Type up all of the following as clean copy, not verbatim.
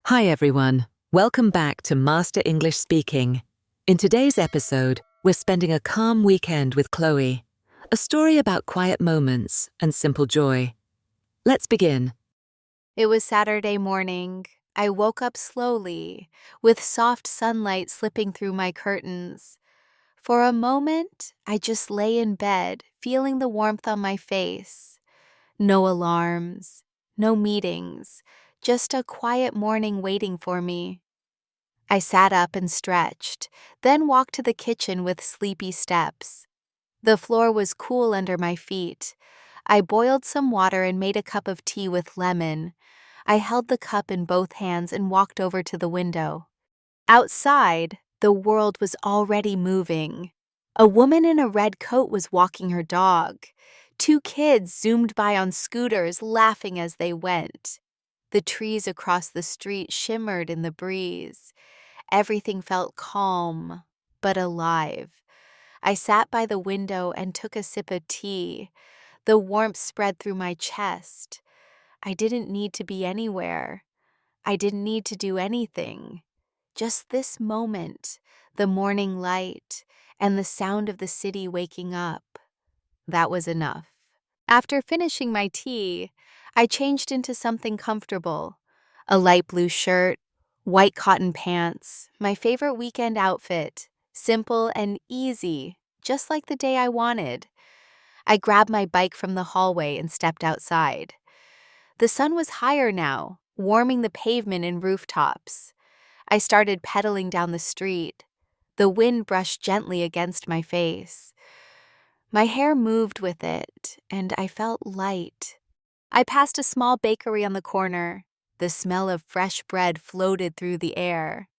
Hi everyone, welcome back to Master English Speaking. In today's episode, we're spending a calm weekend with Chloe, a story about quiet moments and simple joy. Let's begin. It was Saturday morning. I woke up slowly, with soft sunlight slipping through my curtains. For a moment, I just lay in bed, feeling the warmth on my face. No alarms, no meetings, just a quiet morning waiting for me. I sat up and stretched, then walked to the kitchen with sleepy steps. The floor was cool under my feet. I boiled some water and made a cup of tea with lemon. I held the cup in both hands and walked over to the window. Outside, the world was already moving. A woman in a red coat was walking her dog. Two kids zoomed by on scooters, laughing as they went. The trees across the street shimmered in the breeze. Everything felt calm, but alive. I sat by the window and took a sip of tea. The warmth spread through my chest. I didn't need to be anywhere. I didn't need to do anything. Just this moment, the morning light, and the sound of the city waking up. That was enough. After finishing my tea, I changed into something comfortable. A light blue shirt, white cotton pants, my favorite weekend outfit, simple and easy, just like the day I wanted. I grabbed my bike from the hallway and stepped outside. The sun was higher now, warming the pavement and rooftops. I started pedaling down the street. The wind brushed gently against my face. My hair moved with it, and I felt light. I passed a small bakery on the corner. The smell of fresh bread floated through the air.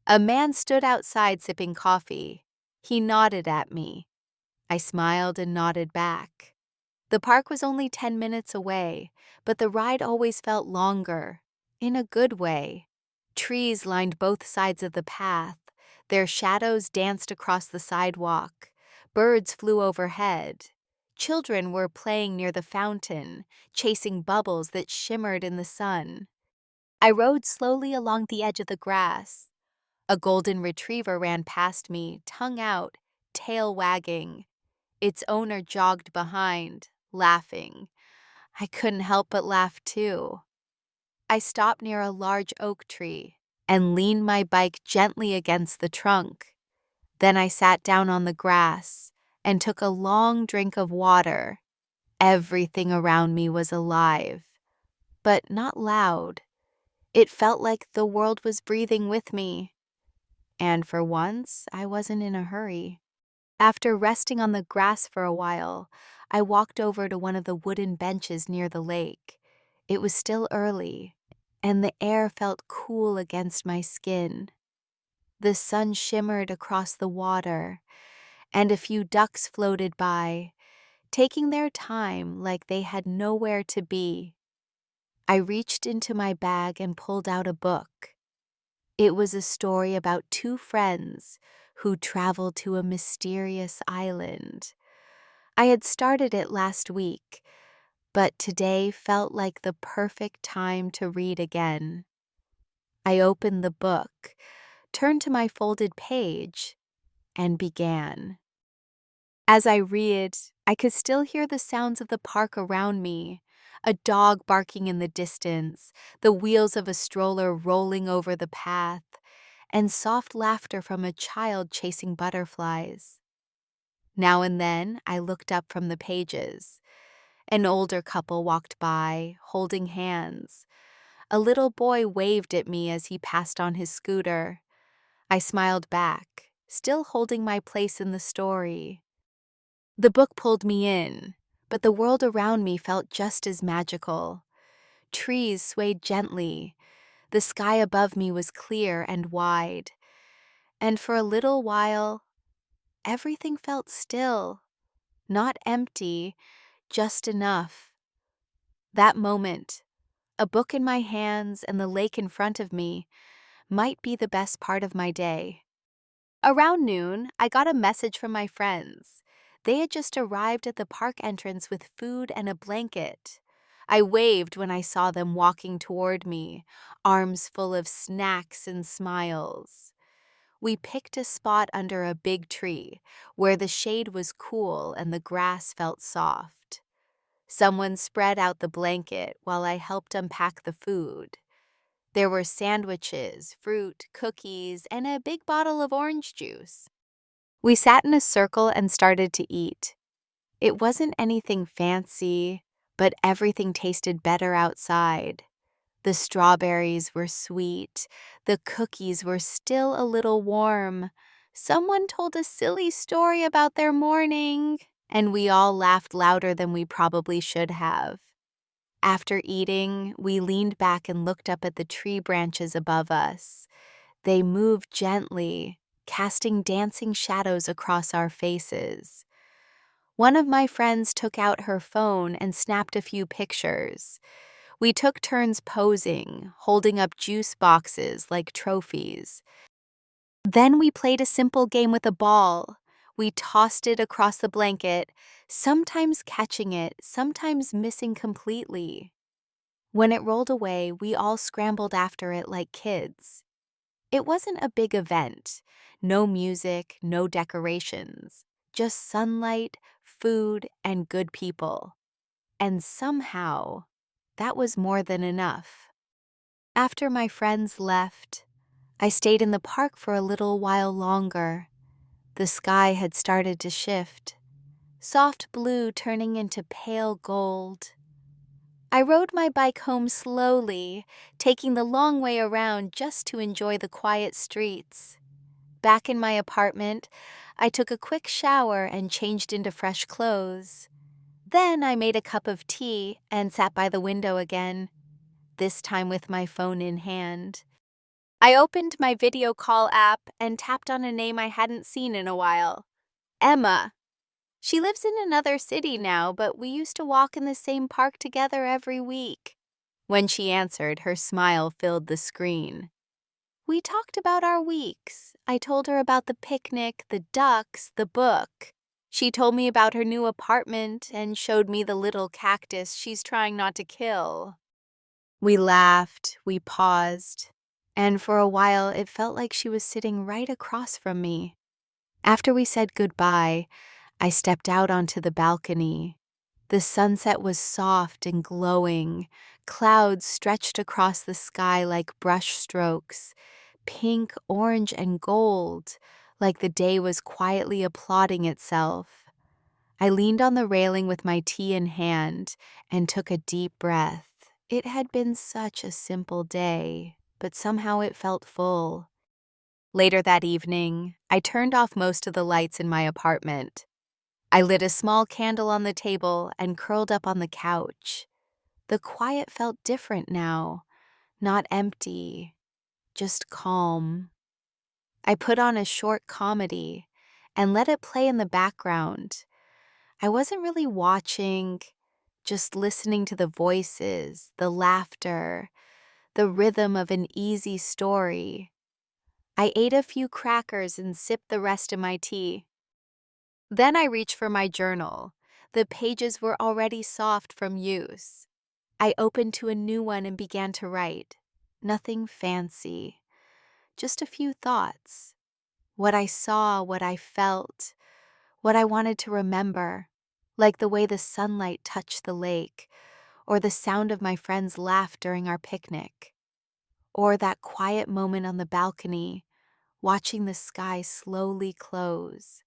A man stood outside sipping coffee. He nodded at me. I smiled and nodded back. The park was only 10 minutes away, but the ride always felt longer, in a good way. Trees lined both sides of the path. Their shadows danced across the sidewalk. Birds flew overhead. Children were playing near the fountain, chasing bubbles that shimmered in the sun. I rode slowly along the edge of the grass. A golden retriever ran past me, tongue out, tail wagging. Its owner jogged behind, laughing. I couldn't help but laugh too. I stopped near a large oak tree and leaned my bike gently against the trunk. Then I sat down on the grass and took a long drink of water. Everything around me was alive, but not loud. It felt like the world was breathing with me. And for once, I wasn't in a hurry. After resting on the grass for a while, I walked over to one of the wooden benches near the lake. It was still early, and the air felt cool against my skin. The sun shimmered across the water, and a few ducks floated by, taking their time like they had nowhere to be. I reached into my bag and pulled out a book. It was a story about two friends who traveled to a mysterious island. I had started it last week, but today felt like the perfect time to read again. I opened the book, turned to my folded page, and began. As I read, I could still hear the sounds of the park around me, a dog barking in the distance, the wheels of a stroller rolling over the path, and soft laughter from a child chasing butterflies. Now and then, I looked up from the pages. An older couple walked by, holding hands. A little boy waved at me as he passed on his scooter. I smiled back, still holding my place in the story. The book pulled me in, but the world around me felt just as magical. Trees swayed gently. The sky above me was clear and wide. And for a little while, everything felt still, not empty, just enough. That moment, a book in my hands and the lake in front of me, might be the best part of my day. Around noon, I got a message from my friends. They had just arrived at the park entrance with food and a blanket. I waved when I saw them walking toward me, arms full of snacks and smiles. We picked a spot under a big tree where the shade was cool and the grass felt soft. Someone spread out the blanket while I helped unpack the food. There were sandwiches, fruit, cookies, and a big bottle of orange juice. We sat in a circle and started to eat. It wasn't anything fancy, but everything tasted better outside. The strawberries were sweet. The cookies were still a little warm. Someone told a silly story about their morning, and we all laughed louder than we probably should have. After eating, we leaned back and looked up at the tree branches above us. They moved gently, casting dancing shadows across our faces. One of my friends took out her phone and snapped a few pictures. We took turns posing, holding up juice boxes like trophies. Then we played a simple game with a ball. We tossed it across the blanket, sometimes catching it, sometimes missing completely. When it rolled away, we all scrambled after it like kids. It wasn't a big event. No music, no decorations. Just sunlight, food, and good people. And somehow, that was more than enough. After my friends left, I stayed in the park for a little while longer. The sky had started to shift, soft blue turning into pale gold. I rode my bike home slowly, taking the long way around just to enjoy the quiet streets. Back in my apartment, I took a quick shower and changed into fresh clothes. Then I made a cup of tea and sat by the window again, this time with my phone in hand. I opened my video call app and tapped on a name I hadn't seen in a while. Emma. She lives in another city now, but we used to walk in the same park together every week. When she answered, her smile filled the screen. We talked about our weeks. I told her about the picnic, the ducks, the book. She told me about her new apartment and showed me the little cactus she's trying not to kill. We laughed, we paused, and for a while it felt like she was sitting right across from me. After we said goodbye, I stepped out onto the balcony. The sunset was soft and glowing. Clouds stretched across the sky like brush strokes, pink, orange, and gold, like the day was quietly applauding itself. I leaned on the railing with my tea in hand and took a deep breath. It had been such a simple day, but somehow it felt full. Later that evening, I turned off most of the lights in my apartment. I lit a small candle on the table and curled up on the couch. The quiet felt different now, not empty, just calm. I put on a short comedy and let it play in the background. I wasn't really watching, just listening to the voices, the laughter, the rhythm of an easy story. I ate a few crackers and sipped the rest of my tea. Then I reached for my journal. The pages were already soft from use. I opened to a new one and began to write. Nothing fancy, just a few thoughts. What I saw, what I felt, what I wanted to remember, like the way the sunlight touched the lake, or the sound of my friends' laugh during our picnic, or that quiet moment on the balcony, watching the sky slowly close.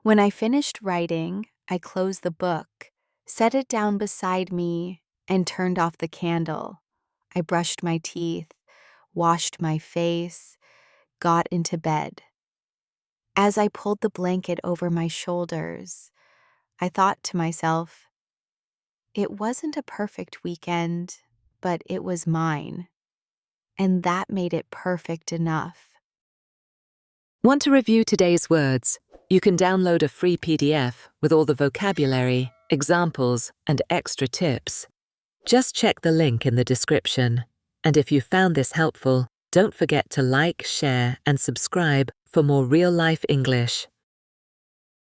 When I finished writing, I closed the book, set it down beside me, and turned off the candle. I brushed my teeth, washed my face, got into bed. As I pulled the blanket over my shoulders, I thought to myself, it wasn't a perfect weekend, but it was mine, and that made it perfect enough. Want to review today's words? You can download a free PDF with all the vocabulary, examples, and extra tips. Just check the link in the description. And if you found this helpful, don't forget to like, share, and subscribe for more real-life English.